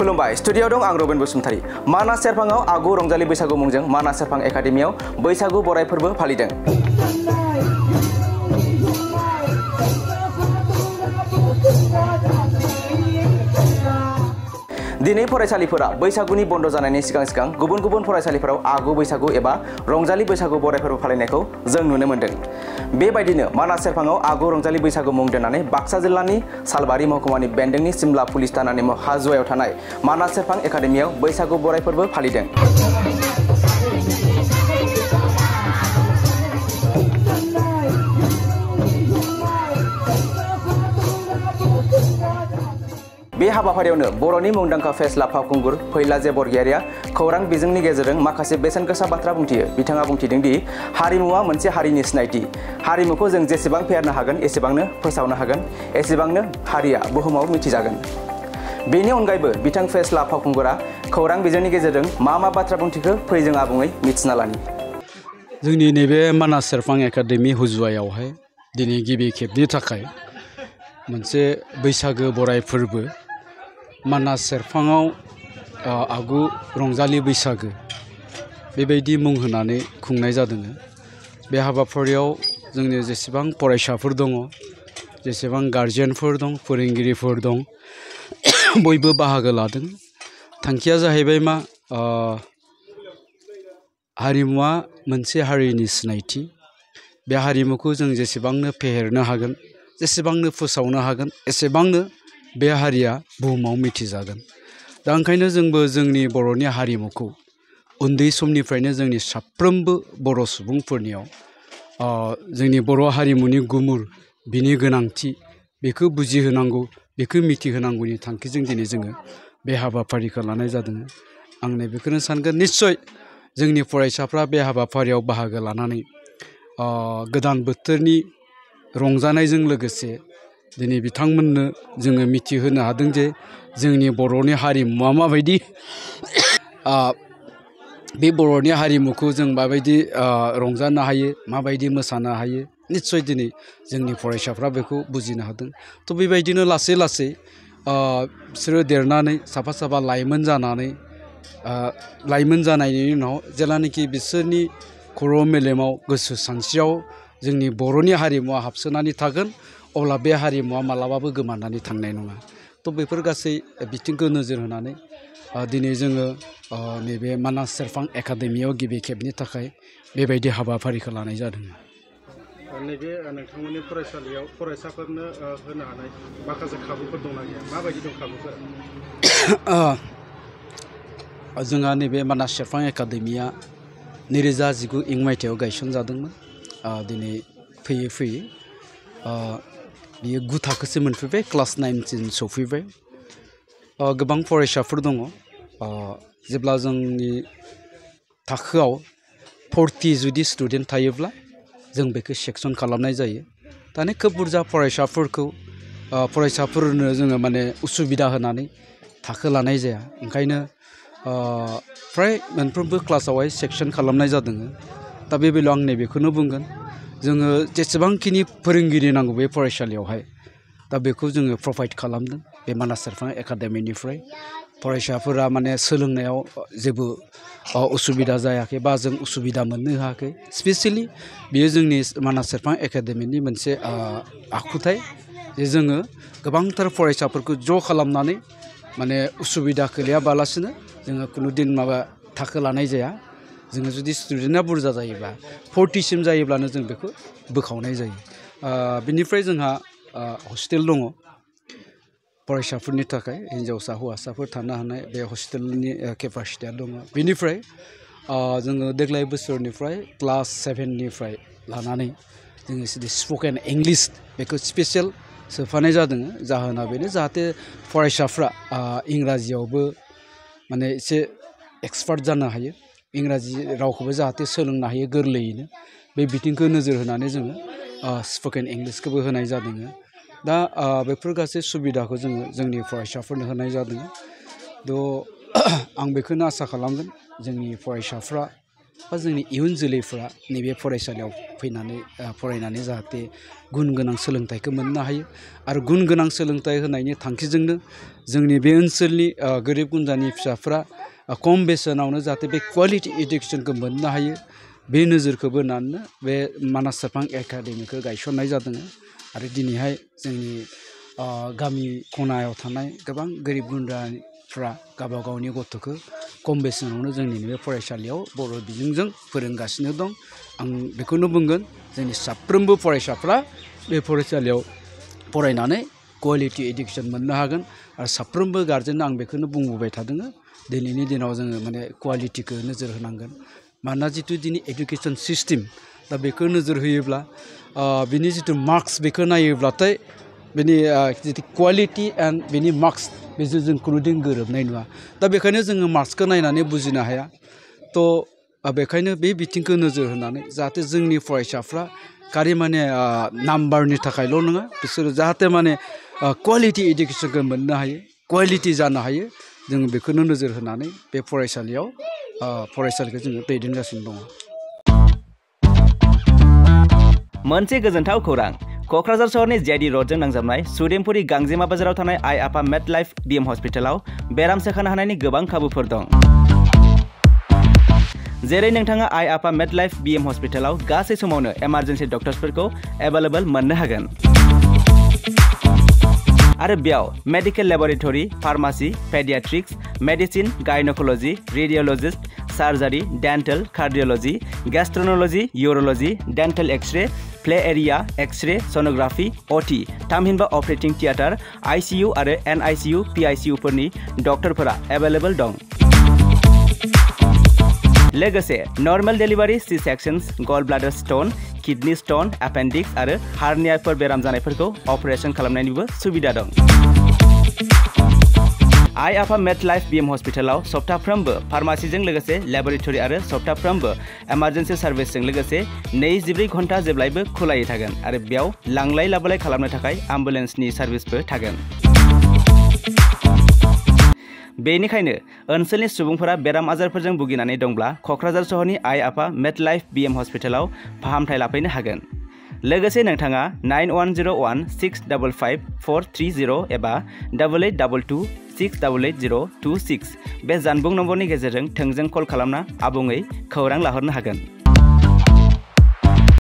खुलुमबाय स्टुडियो दं आं रबिन बसुमतारी मानास सेरफाङाव आगु रंजालि बैसागु मुंजों मानास सेरफां एकाडेमियाव बैसागु बराय फोरबो फालिदों। दिनै फरायसालिफोरा बैसागुनि बन्द जानायनि सिगां गुबुन गुबुन फरायसालिफोराव आगु बैसागु एबा रंजालि बैसागु बराय फोरबो फालिनायखौ जों नुनो मोन्दों। बेबायदिनो मानास सेरफाङाव आगु रंजालि बैसागु मुं दोननानै बाक्सा जिल्लानि सालबारि महकुमानि बेन्दोंनि सिमला पुलिस थानानि हाजुवायाव थानाय मानास सेरफां एकाडेमियाव बैसागु बराय फोरबो फालिदों। बे हाबाफारियावनो बर'नि मुंदांखा फेस्ला फावखुंगुर फैलाजे बरगयारिया खौरां बिजोंनि गेजेरजों माखासे बेसेन गोसा बाथ्रा बुंथियो। बिथाङा बुंथिदों दि हारिमुवा मोनसे हारिनि सिनायथि। हारिमुखौ जों जेसेबां फेहेरनो हागोन एसेबांनो फोसावनो हागोन, एसेबांनो हारिया बुहुमाव मिथिजागोन। बेनि अनगायैबो बिथां फेस्ला फावखुंगुरा खौरां बिजोंनि गेजेरजों मा बाथ्रा बुंथिखो फै जों आबुङै मिथिना लानि। जोंनि नैबे मानास सेरफां एकाडेमि हुजुवायावहाय दिनै गिबि खेबनि थाखाय मोनसे बैसागो बराय फोरबो मानास सेरफाङाव आगु रंजालि बैसागो बेबायदि मुं होनानै खुंनाय जादों। बे हाबाफारियाव जोंनि जेसेबां फरायसाफोर दङ, जेसेबां गार्जियानफोर दं, फोरोंगिरिफोर दं, बयबो बाहागो लादों। थांखिया जाहैबाय मा, हारिमुवा मोनसे हारिनि सिनायथि। बे हारिमुखौ जों जेसेबांनो फेहेरनो हागोन, जेसेबांनो फोसावनो हागोन, एसेबांनो बे हारिया बुहुमाव मिथिजागोन। दा ओंखायनो जोंबो जोंनि बर'नि हारिमुखौ उन्दै समनिफ्रायनो जोंनि साफ्रोमबो बर' सुबुंफोरनियाव जोंनि बर' हारिमुनि गुमुर, बिनि गोनांथि, बेखौ बुजिहोनांगौ, बेखौ मिथिहोनांगौनि थांखिजों दिनै जोङो बे हाबाफारिखौ लानाय जादों। आं बेखौनो सानगोन, निस्सय जोंनि फरायसाफ्रा बे हाबाफारियाव बाहागो लानानै गोदान बोथोरनि रंजानायजों लोगोसे दिनै बिथांमोननो जोङो मिथिहोनो हादों जे जोंनि बर'नि हारिमुवा माबायदि, बे बर'नि हारिमुखौ जों माबायदि रंजानो हायो, माबायदि मोसानो हायो। निस्सय दिनै जोंनि फरायसाफ्रा बेखौ बुजिनो हादों। थ' बेबायदिनो लासै लासै बिसोरो देरनानै साफा साफा लाइमोन जानायनि उनाव जेब्लानाखि बिसोरनि खर' मेलेमाव, गोसो सानस्रियाव जोंनि बर'नि हारिमुवा हाबसोनानै थागोन, अब्ला बे हारिमुवा मालाबाबो गोमानानै थांनाय नङा। थ' बेफोर गासै बिथिंखौ नोजोर होनानै दिनै जोङो नैबे मानास सेरफां एकाडेमियाव गिबि खेबनि थाखाय बेबायदि हाबाफारिखौ लानाय जादों। नैबे नोंथांमोननि फरायसालियाव फरायसाफोरनो होनो हानाय माखासे खाबुफोर दंना गैया? माबायदि दं खाबुफोर? जोंहा नैबे मानास सेरफां एकाडेमिया 2019 मायथाइयाव गायसनजादोंमोन। दिनै फैयै फैयै बियो 9 थाखोसो मोनफैबाय, क्लास 9 सौफैबाय। गोबां फरायसाफोर दङ। जेब्ला जोंनि थाखोआव 40 जुदि स्टुडेन्ट थायोब्ला जों बेखौ सेक्सन खालामनाय जायो। दानि खोब बुरजा फरायसाफोरनो जोङो माने उसुबिदा होनानै थाखो लानाय जाया। ओंखायनो फ्राय मोनफ्रोमबो क्लासावहाय सेक्सन खालामनाय जादों। दा बे बेलायाव आं नैबेखौनो बुंगोन, जोङो जेसेबांखिनि फोरोंगिरि नांगौ बे फरायसालियावहाय, दा बेखौ जोङो प्रभाइड खालामदों बे मानास सेरफां एकाडेमिनिफ्राय। फरायसाफोरा माने सोलोंनायाव जेबो उसुबिदा जायाखै बा जों उसुबिदा मोननो होआखै। स्पेसियेलि बेयो जोंनि मानास सेरफां एकाडेमिनि मोनसे आखुथाय जे जोङो गोबांथार फरायसाफोरखौ ज' खालामनानै माने उसुबिदा गैयाबालासिनो जोङो खुनुदिन थाखो लानाय जाया। जोङो जुदि स्टुडेन्टआ बुरजा जायोब्ला 40सिम जायोब्लानो जों बेखौ बोखावनाय जायो। बिनिफ्राय जोंहा हस्टेल दङ फरायसाफोरनि थाखाय, हिन्जावसा हौवासाफोर थानो हानाय बे हस्टेलनि केपासिटिया दङ। बिनिफ्राय जोङो देग्लाय बोसोरनिफ्राय क्लास 7निफ्राय लानानै जोङो स्पकेन इंलिश बेखौ स्पेसियेल सोफानाय जादों। जाहोना बेनो, जाहाथे फरायसाफ्रा इंराजियावबो माने एसे एक्सपार्ट जानो हायो, इंराजि रावखौबो जाहाथे सोलोंनो हायो गोरलैयैनो। बे बिथिंखौ नोजोर होनानै जोङो स्पकेन इंलिशखौबो होनाय जादों। दा बेफोर गासै सुबिदाखौ जोङो जोंनि फरायसाफोरनो होनाय जादों। थ' आं बेखौनो आसा खालामगोन जोंनि फरायसाफ्रा बा जोंनि इयुन जोलैफ्रा नैबे फरायसालियाव फैनानै फरायनानै जाहाथे गुन गोनां सोलोंथाइखौ मोननो हायो। आरो गुन गोनां सोलोंथाइ होनायनि थांखिजोंनो जोंनि बे ओनसोलनि गोरिब गुन्द्रानि फिसाफ्रा खम बेसेनावनो जाहाथे बे क्वालिटि इडुकेसनखौ मोननो हायो बे नोजोरखौ बोनानैनो बे मानास सेरफां एकाडेमिखौ गायसननाय जादों आरो दिनैहाय जोंनि गामि खनायाव थानाय गोबां गोरिब गुन्द्राफ्रा गावबा गावनि गथ'खौ खम बेसेनावनो जोंनि बे फरायसालियाव बर' बिजोंजों फोरोंगासिनो दं आं बेखौनो बुंगोन जोंनि साफ्रोमबो फरायसाफ्रा बे फरायसालियाव फरायनानै क्वालिटि इडुकेसन मोननो हागोन आरो साफ्रोमबो गार्जेननो आं बेखौनो बुंबोबाय थादों दिनैनि दिनाव जोङो माने क्वालिटिखौ नोजोर होनांगोन मानोना जितु दिनै एडुकेसन सिस्टेम दा बेखौ नोजोर होयोब्ला बिनि जितु मार्क्स बेखौ नायोब्लाथाय बेनि जितु क्वालिटि एन्ड बेनि मार्क्स बेजों जों खुनुदिन गोरोबनाय नङा दा बेखायनो जोङो मार्क्सखौ नायनानै बुजिनो हाया थ' बेखायनो बे बिथिंखौ नोजोर होनानै जाहाथे जोंनि फरायसाफ्रा खालि माने नाम्बारनि थाखायल' नङा बिसोरो जाहाथे माने क्वालिटि इडुकेसनखौ मोननो हायो क्वालिटि जानो हायो जोङो बेखौनो नोजोर होनानै बे फरायसालिखौ जोङो दैदेनगासिनो दङ। मोनसे गोजोनथाव खौरां क'क्राझार सहरनि जेडि रडजों नांजाबनाय सुदेमपुरि गांजेमा बाजाराव थानाय आइ आफा मेड लाइफ बिएम हस्पिटालाव बेराम सोखानो हानायनि गोबां खाबुफोर दं जेरै नोंथाङा आइ आफा मेड लाइफ बिएम हस्पिटालाव गासै समावनो इमारजेन्सि डक्टर्सफोरखौ एभेलेबल मोननो हागोन आरो बेयाव medical laboratory pharmacy paediatrics medicine gynaecology radiologist surgery dental cardiology gastroenterology urology dental X-ray play area X-ray sonography OT थामहिनबा ऑपरेटिंग थिएटर आईसीयू आरो एनआईसीयू पीआईसीयू फोरनि डक्टरफोरा एभेलेबल दं लोगोसे normal delivery C sections gall bladder stone kidney stone appendix आरो हार्नियाफोर बेराम जानायफोरखौ अपारेशन खालामनायनिबो सुबिदा दं आइ आफा मेड लाइफ बिएम हस्पिटालाव सप्ताफ्रोमबो फार्मासिजों लोगोसे लेबरेटरि आरो सप्ताफ्रोमबो इमारजेन्सि सार्भिसजों लोगोसे 24 घन्टा जेब्लायबो खुलायै थागोन आरो बेयाव लांलाय लाबोलाय खालामनो थाखाय एम्बुलेन्सनि सार्भिसबो थागोन बेनिखायनो ओनसोलनि सुबुंफोरा बेराम आजारफोरजों भुगिनानै दंब्ला क'क्राझार सहरनि आइ आफा मेड लाइफ बिएम हस्पिटालाव फाहामथाय लाफैनो हागोन लोगोसे नोंथाङा 9101655430 एबा 8822688026 बे जानबुं नम्बरनि गेजेरजों थोंजों कल खालामना आबुङै खौरां लाहरनो हागोन।